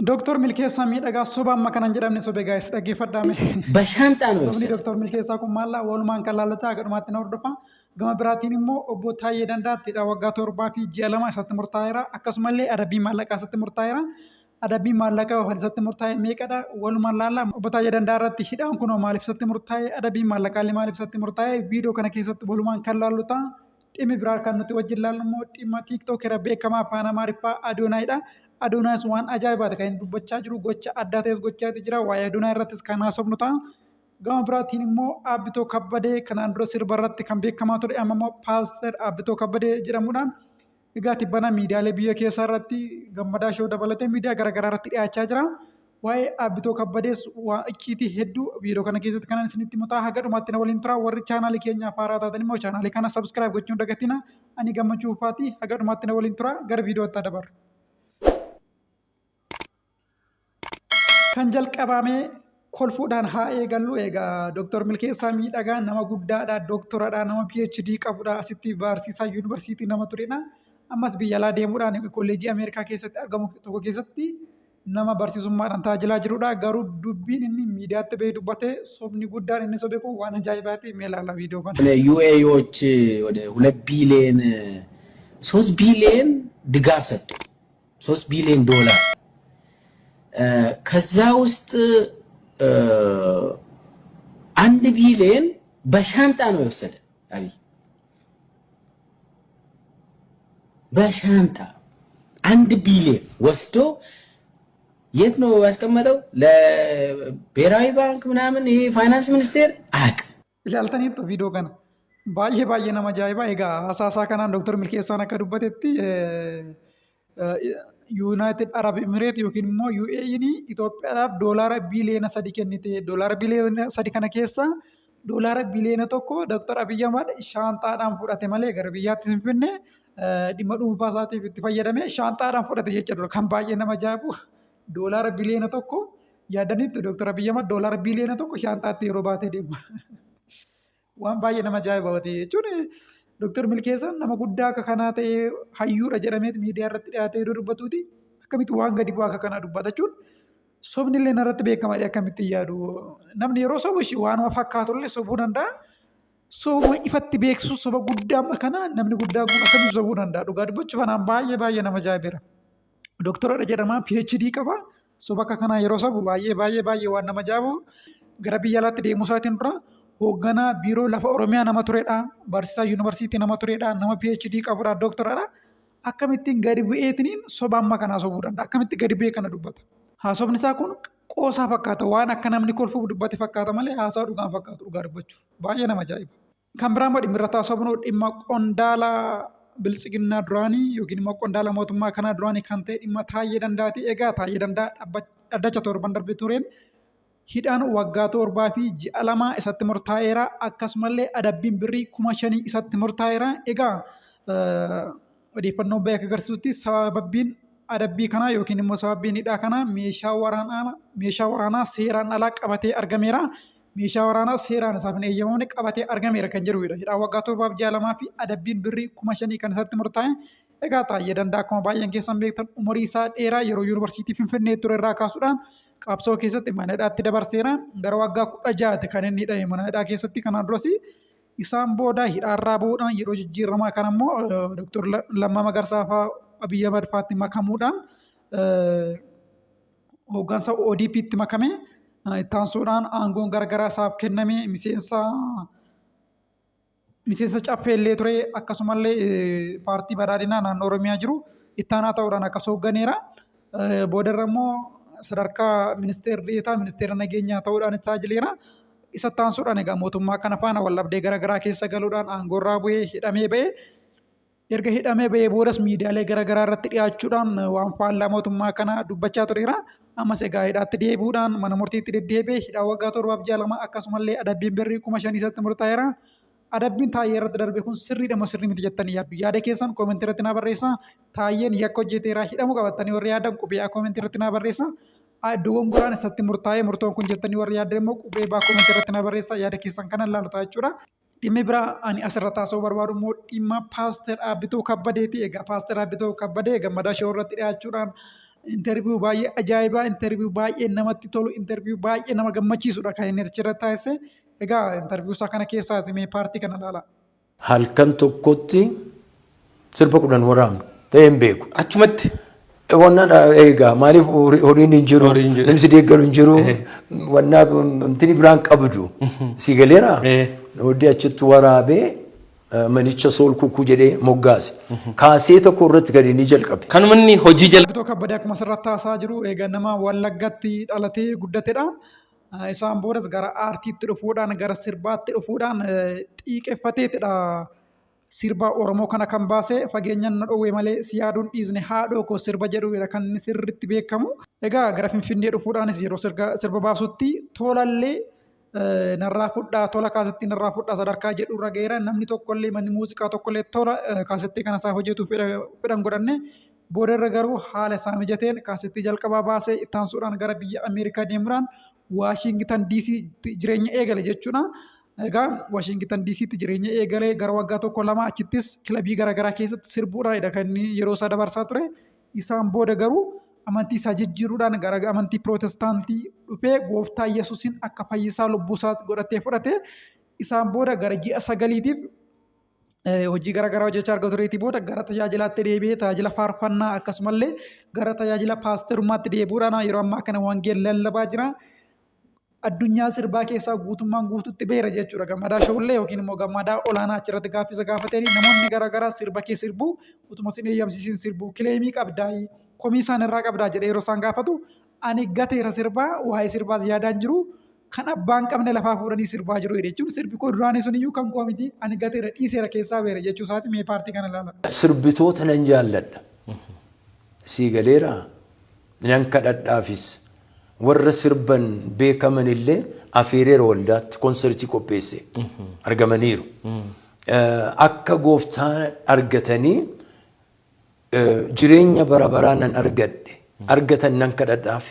Doktor Milkeessaa miidhagaa soba amma kanan jedhamne sobe gaa'es dhaggeeffadhaame. Bashaanxaa nu Sobni ibsate. Doktor Milkeessaa kun maallaa walumaan kan laallataa gadhumaatti na hordofa. Gama biraatiin immoo obbo Taayyee Dandaattiidha waggaa 7 fi ji'a 2 isatti murtaa'eera. Akkasumallee adabbii maallaqaa isatti murtaa'eera. Adabbii maallaqaa kan isatti murtaa'e meeqadha? Walumaan laallaa obbo Taayyee Dandaa irratti hidhaan kun maaliif isatti murtaa'e? Adabbii maallaqaallee maaliif isatti murtaa'e? Viidiyoo kana keessatti walumaan kan laallu ta'a. Dhimmi biraa kan nuti wajjin laallu immoo dhimma tiiktookera beekamaa afaan Amaariffaa Adoonaayidha. Adoonaayis waan ajaa'ibaati kan inni dubbachaa jiru gocha addaa ta'es gochaati jira. Waa'ee Adoonaa irrattis kan haasofnu ta'a. Gama biraatiin immoo Aabbitoo Kabbadee kanaan dura sirba irratti kan beekamaa ture amma immoo Paaster Aabbitoo Kabbadee jedhamuudhaan egaa tibbana miidiyaalee biyya keessaa irratti gammadaa shoo dabalatee miidiyaa garaagaraa irratti dhiyaachaa jira. Waa'ee Aabbitoo Kabbadees waa icciitii hedduu viidiyoo kana keessatti kanan isinitti mutaa haga dhumaatti na waliin tura. Warri chaanaalii keenyaaf haaraa taatan immoo chaanaalii kana sabskiraayib gochuun dagatina. Ani gammachuu ufaati haga dhumaatti na waliin tura. Gara viidiyootti dabarru. Kan jalqabamee kolfuudhaan haa eegallu egaa Dr. Milkeessaa miidhagaa nama guddaadha, doktoradha, nama PhD qabudha, asitti barsiisaa yuunivarsiitii nama turedha. Ammas biyya alaa deemuudhaan kolleejii Ameerikaa keessatti argamu tokko keessatti nama barsiisummaadhaan tajaajilaa jirudha. Garuu dubbiin inni miidiyaatti bahee dubbate sobni guddaan inni sobe kun waan ajaa'ibaati. Mee ilaala viidiyoo kana. ዩኤዎች ወደ 2 ቢሊዮን 3 ቢሊዮን ድጋፍ ሰጡ። 3 ቢሊዮን ዶላር ከዛ ውስጥ 1 ቢሊዮን በሻንጣ ነው የወሰደ አብይ። በሻንጣ 1 ቢሊዮን ወስዶ የት ነው ያስቀመጠው? ለብሔራዊ ባንክ ምናምን ይሄ ፋይናንስ ሚኒስቴር አያውቅም። Ilaaltaniitu viidiyoo kana baay'ee nama ajaa'iba. Egaa haasaa kanaan Dr. Milkeessaan akka dubbatetti Yuunaayitid Arab Imireet yookiin immoo UAE'n Itoophiyaadhaaf doolaara biliyoona 3 kennite. Doolaara biliyoona 3 kana keessa doolaara biliyoona 1 Dr. Abiyyi Ahmad shaanxaadhaan fudhate malee gara biyyaattis hin finne dhimma dhuunfaa isaatiif itti fayyadame shaanxaadhaan fudhate jechuudha. Kan baay'ee nama ajaa'ibu doolaara biliyoona 1 yaadaniitu Dr. Abiyyi Ahmad doolaara biliyoona 1 shaanxaatti yeroo baatee deema. Waan baay'ee nama ajaa'ibaati jechuun Dr. Milkeessaan nama guddaa akka kanaa ta'ee hayyuudha jedhamee miidiyaa irratti dhiyaatee yeroo dubbatuuti akkamitti waan gadi bu'aa akka kanaa dubbata jechuun sobni illee narratti beekamadha akkamitti yaadu namni yeroo sobu waanuma fakkaatullee sobuu danda'a. Sobuma ifatti beeksisu soba guddaa amma kana namni guddaa kun akkamitti sobuu danda'a dhugaa dubbachuuf anaan baay'ee nama ajaa'ibeera. Doktoradha jedhama PhD qaba soba akka kanaa yeroo sobu baay'ee waan nama ajaa'ibu gara biyya alaatti deemuu isaatiin dura. Hoogganaa biiroo lafa Oromiyaa nama turedha. Barsiisaa yuunivarsiitii nama turedha. Nama PhD qabudha. Doktoradha. Akkamittiin gadi bu'eetiin soba amma kanaa sobuu danda'a? Akkamitti gadi bu'ee kana dubbata? Haasofni isaa kun qoosaa fakkaata. Waan akka namni kolfuuf dubbate fakkaata malee haasaa dhugaan fakkaatu dhugaa dubbachuuf. Baay'ee nama ajaa'iba. Kan biraan dhimma irratti haasofnu dhimma qondaala bilisiginnaa duraanii yookiin immoo qondaala mootummaa kanaa duraanii kan ta'e dhimma Taayyee Dandaati. Egaa Taayyee Dandaa dhaddacha torban darbe tureen hidhaan waggaa 7 fi ji'a 2 isatti murtaa'eera. Akkasumallee adabbiin birrii 5,000 isatti murtaa'eera. Egaa odeeffannoo bahee akka agarsiisutti sababbiin adabbii kanaa yookiin immoo sababbiin hidhaa kanaa meeshaa waraanaa seeraan alaa qabatee argameera. Meeshaa waraanaa seeraan isaaf hin eeyyamamne qabatee argameera kan jedhudha. Hidhaan waggaa 7 fi ji'a 2 fi adabbiin birrii 5,000 kan isatti murtaa'e. Egaa Taayyee Dandaa akkuma baay'een keessan beektan umurii isaa dheeraa yeroo yuunivarsiitii Finfinnee ture irraa kaasuudhaan qabsoo keessatti mana hidhaatti dabarseera. Gara waggaa 16 kan inni hidhame mana hidhaa keessatti. Kanaan duras isaan booda hidhaarraa bahuudhaan yeroo jijjiiramaa kan ammoo Dr. Lammaa Magarsaa fa'aa Abiyyi Ahmad fa'aatti makamuudhaan hooggansa ODP'tti makame. Itti aansuudhaan aangoon garaagaraa isaaf kenname. Miseensa caffeellee ture akkasumallee paartii badhaadhinaa naannoo Oromiyaa jiru itti aanaa ta'uudhaan akkas hoogganeera. Boodarra immoo sadarkaa ministeera deetaa ministeera nageenyaa ta'uudhaan tajaajileera. Isa taansuudhaan egaa mootummaa kana faana wallabdee garaagaraa keessa galuudhaan aangoorraa bu'ee hidhamee ba'ee erga hidhamee ba'ee boodas miidiyaalee garaagaraa irratti dhiyaachuudhaan waan faallaa mootummaa kana dubbachaa tureera. Ammas egaa hidhaatti deebi'uudhaan mana murtiitti deddeebi'ee hidhaa waggaa 7 fi ji'a 2 akkasumallee adabbiin birrii 5,000 isatti murtaa'eera. Adabbiin Taayyee irratti darbe kun sirriidha moo sirrii miti jettanii yaaddu? Yaada keessan koomentii irratti naa barreessaa. Taayyeen yakka hojjeteera hidhamuu qabattanii warri yaadan qubee koomentii irratti naa barreessaa. Dogongoraan isatti murtaa'ee murtoon kun jettanii warri yaadan immoo qubee koomentii irratti naa barreessaa. Yaada keessan kana ilaalu ta'a jechuudha. Dhimmi biraa ani asirratti haasa'uu barbaadu immoo dhimma Paaster Aabbitoo Kabbadeeti. Egaa Paaster Aabbitoo Kabbadee gammadaa shoo irratti dhiyaachuudhaan interview baay'ee ajaa'ibaa, interview baay'ee namatti tolu, interview baay'ee nama gammachiisudha kan inni achirratti taasise. Egaa interview isaa kana keessaati mee paartii kana ilaala. Halkan tokkotti sirba 10 waraabna ta'ee hin beeku. Achumatti. Wannaan egaa maaliif horiin hin jiru, namni deeggaru hin jiru, wannaa intini biraan qabdu si galeera. Hojii achitti waraabee manicha sool kukkuu jedhee moggaase. Kaasee tokko irratti gadi ni jalqabe. Kanuma inni hojii jalqabe. Bitoo kabbadee akkuma asirratti taasaa jiru egaa nama Wallaggatti dhalatee guddatedha. Isaan boodas gara aartiitti dhufuudhaan gara sirbaatti dhufuudhaan xiiqeffateetidha. Sirba Oromoo kana kan baase fageenyaan na dhowwe malee si yaaduun dhiisne haadhoo koo sirba jedhuudha kan inni sirriitti beekamu. Egaa gara Finfinnee dhufuudhaanis yeroo sirba baasutti tolallee narraa fudhaa tola kaasatti narraa fudhaa sadarkaa jedhu irra ga'eera. Namni tokkollee manni muuziqaa tokkollee tola kaasatti kana isaa hojjetu fedhan godhanne boodarra garuu haala isaa mijateen kaasatti jalqabaa baasee ittaansuudhaan gara biyya Ameerikaa deemuudhaan Waashingitan DC jireenya eegale jechuudha. Egaa Waashingitan DC'tti jireenya eegalee gara waggaa tokko lama achittis kilabii garaagaraa keessatti sirbuudhaanidha kan inni yeroo isaa dabarsaa ture. Isaan booda garuu amantii isaa jijjiiruudhaan gara amantii pirootestaantii dhufee gooftaa Yesuusin akka fayyisaa lubbuu isaatti godhatee fudhate. Isaan booda gara ji'a 9tiif hojii garaagaraa hojjechaa arga tureetii booda gara tajaajilaatti deebi'ee tajaajila faarfannaa akkasumallee gara tajaajila paastorummaatti deebi'uudhaan yeroo ammaa kana wangeela lallabaa jira. Addunyaa sirbaa keessaa guutummaan guututti beera jechuudha. Gammadaa shoollee yookiin immoo gammadaa olaanaa achirratti gaaffisa gaafatanii namoonni garaagaraa sirba kee sirbuu utuma isin eeyyamsiisin sirbuu kileemii qabdaa komii isaan irraa qabdaa jedhee yeroo isaan gaafatu ani gateera sirbaa waa'ee sirbaas yaadaan jiru kan abbaan qabne lafaa fuudhanii sirbaa jiru jechuun sirbi koo duraanii sun iyyuu kan koo miti ani gateera dhiiseera keessaa beera jechuu isaati mee paartii kana ilaala. Sirbitoota nan jaalladha. Sii galeera nan kadhadhaafis. Warra sirban beekaman illee afeereera waldaatti konsertii qopheesse argamaniiru. Akka gooftaa argatanii jireenya bara baraa nan argatan nan kadhadhaaf.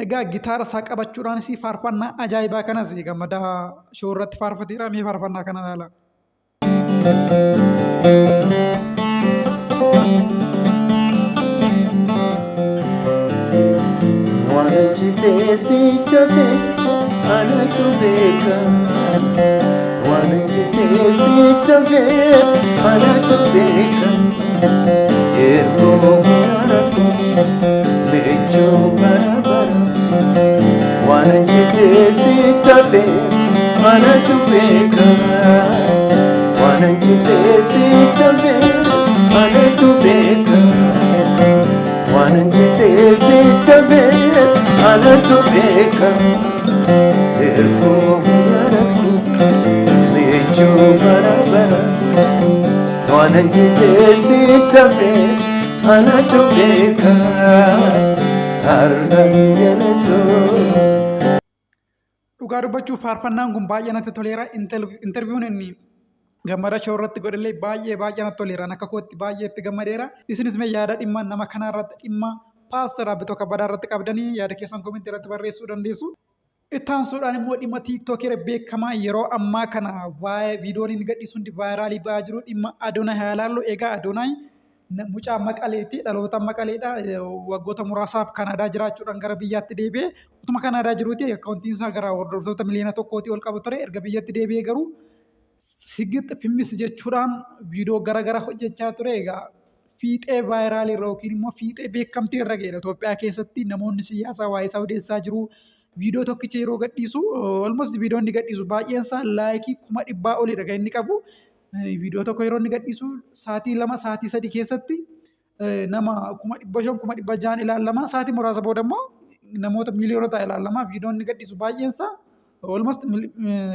Egaa gitaara isaa qabachuudhaanis faarfannaa ajaa'ibaa kanas gammadaa shoorratti faarfateera mee faarfannaa kana ilaala. Wanjite si chafe anatu beka Wanjite si chafe anatu beka Ergo maraku lecho barabara Wanjite si chafe anatu beka Wanjite si chafe anatu beka Wanjite si chafe anatu beka ergo maraku lecho barabara Wanjite si chafe anatu beka argas yanacho. Dhugaa dubbachuuf faarfannaan kun baay'ee natti toleera. Interviewun inni gammadaa shoorratti godhallee baay'ee natti toleera. Akka kootti baay'ee itti gammadeera. Isinis mee yaada dhimma nama kanaa irratti dhimma paasteraa Bitoo Kabbadaa irratti qabdanii yaada keessan komentii irratti barreessuu dandeessu. Ittaansuudhaan immoo dhimma tiiktookii beekamaa yeroo ammaa kana waa'ee viidiyoon inni gadhiisu hundi vaayiraalii ba'aa jiru dhimma Adoonaa haa ilaallu. Egaa Adoonaa mucaa Maqaleeti dhaloota Maqaleedha. Waggoota muraasaaf Kanaadaa jiraachuudhaan gara biyyaatti deebi'ee utuma Kanaadaa jiruuti akkaawuntiin isaa gara hordoftoota miliyoona tokkootii ol qabu ture. Erga biyyatti deebi'ee garuu sigixi fimmis jechuudhaan viidiyoo garaagaraa hojjechaa ture. Egaa fiixee vaayiraalii irra yookiin immoo fiixee beekamtii irra ga'edha. Itoophiyaa keessatti namoonni siyaasaa waa'ee isaa odeessaa jiru. Viidiyoo tokkicha yeroo gadhiisu almost viidiyoo inni gadhiisu baay'een isaa laayikii 100,000 olidha kan inni qabu. Viidiyoo tokko yeroo inni gadhiisu sa'aatii 2 sa'aatii 3 keessatti nama 500,000 600,000 ilaalama. Sa'aatii muraasa booda immoo namoota miliyoonota ilaalama. Viidiyoo inni gadhiisu baay'een isaa almost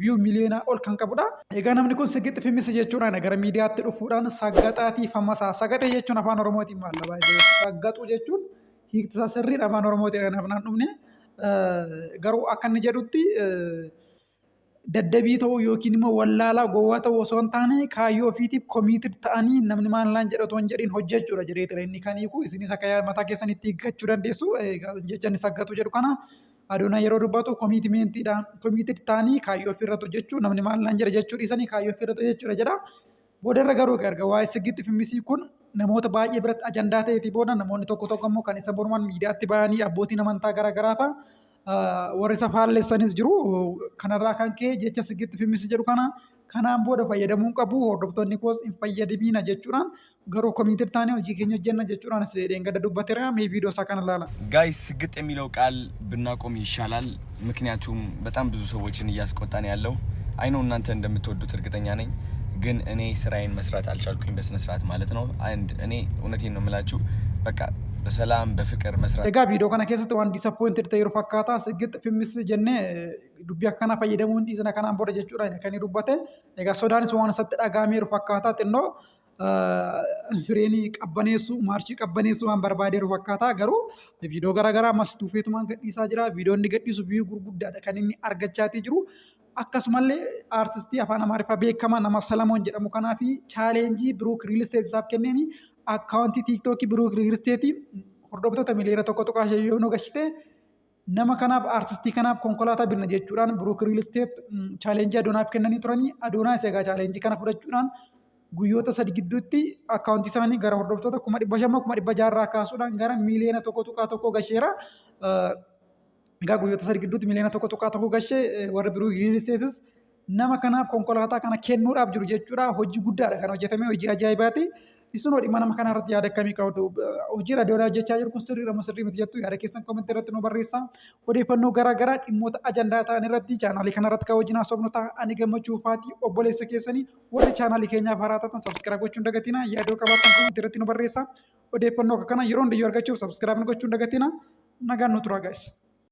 view miliyoonaa ol kan qabudha. Egaa namni kun sigixi fimmis jechuudhaan gara miidiyaatti dhufuudhaan saggaxaatii fammasaa. Sagaxee jechuun afaan Oromootiin maal baay'ee saggaxuu jechuun hiikti isaa sirriin afaan Oromootiin kanaaf naan dhumne garuu akka inni jedhutti daddabii ta'uu yookiin immoo wallaalaa gowwaa ta'uu osoo hin taane kaayyoo ofiitiif komiitii ta'anii namni maalaan jedhatu hin jedhin hojjechuudha jireenya inni kaniiku isinis akka mataa keessanitti hiikkachuu dandeessu jecha inni saggatu jedhu kana. Adoonaa yeroo dubbatu komiitii ta'anii kaayyoo ofirratti hojjechuu namni maalaan jedha jechuu dhiisanii kaayyoo ofirratti hojjechuudha jedha. Boodarra garuu erga waa'ee sigixi fimmisii kun namoota baay'ee biratti ajandaa ta'eeti booda namoonni tokko tokko immoo kan isa morman miidiyaatti bahanii abbootiin amantaa garaagaraa fa'a warri isa faalleessanis jiru. Kanarraa kan ka'e jecha Sigitti Fimmis jedhu kanaan booda fayyadamuu qabu hordoftoonni koos hin fayyadamiina jechuudhaan garuu ኮሚትድ ታኔ hojii keenya hojjenna jechuudhaan ደንገደ ዱበቴራ ሜይ ቪዲዮ ሳካን ላላ ጋይስ ስግጥ የሚለው ቃል ብናቆም ይሻላል። ምክንያቱም በጣም ብዙ ሰዎችን እያስቆጣን ያለው አይ ነው እናንተ እንደምትወዱት እርግጠኛ ነኝ። ግን እኔ ስራዬን መስራት አልቻልኩኝ በስነ ስርዓት ማለት ነው። አንድ እኔ እውነቴን ነው የምላችሁ በቃ በሰላም በፍቅር መስራት egaa viidiyoo kana keessatti waan disappointed ta'e yeroo fakkaata Sigitti Fimmis jennee dubbii akkana fayyadamuun dhiisna kanaan booda jechuudha kan inni dubbate. Egaa sodaanis waan isatti dhagahamee yeroo fakkaata xinnoo fireenii qabbaneessu maarshii qabbaneessu waan barbaadeeru fakkaata. Garuu viidiyoo garaagaraa ammas tuufeetumaan gadhiisaa jira. Viidiyoon inni gadhiisu viiyuu gurguddaadha kan inni argachaatii jiru. Akkasumallee aartistii afaan Amaariffaa beekamaa nama Salamoon jedhamu kanaa fi chaaleenjii Biruuk Riil Isteet isaaf kenneeni akkaawuntii tiiktookii Biruuk Riil Isteetii hordoftoota miliyoona tokko tuqaashee yoo nu gashite nama kanaaf aartistii kanaaf konkolaataa binna jechuudhaan Biruuk Riil Isteet chaaleenjii Adoonaaf kennanii turanii. Adoonaas egaa chaaleenjii kana fudhachuudhaan guyyoota 3 gidduutti akkaawuntii isaanii gara hordoftoota 500,600 kaasuudhaan gara miliyoona tokko tuqaa tokko gasheera. Egaa guyyoota 3 gidduutti miliyoona tokko tuqaa tokko gashee warri Biruuk Riil Isteetis nama kanaaf konkolaataa kana kennuudhaaf jiru jechuudha. Hojii guddaadha kan hojjetame, hojii ajaa'ibaati. Isin dhimma nama kana irratti yaada akkamii qabdu? Hojii raadiyoon hojjechaa jiru kun sirriidha moo sirrii miti jettu yaada keessan komentii irratti nu barreessaa. Odeeffannoo garaagaraa dhimmoota ajandaa ta'an irratti chaanaalii kana irratti kan wajjin haasofnu ta'a. Ani Gammachuu Faatii obboleessa keessanii warri chaanaalii keenyaaf haaraa taatan sabskiraayib gochuun dagatina. Yaadoo qabaatan komentii irratti nu barreessaa. Odeeffannoo kana yeroo hundayyuu argachuuf sabskiraayib gochuun dagatina. Nagaan nu turaa gaa'is.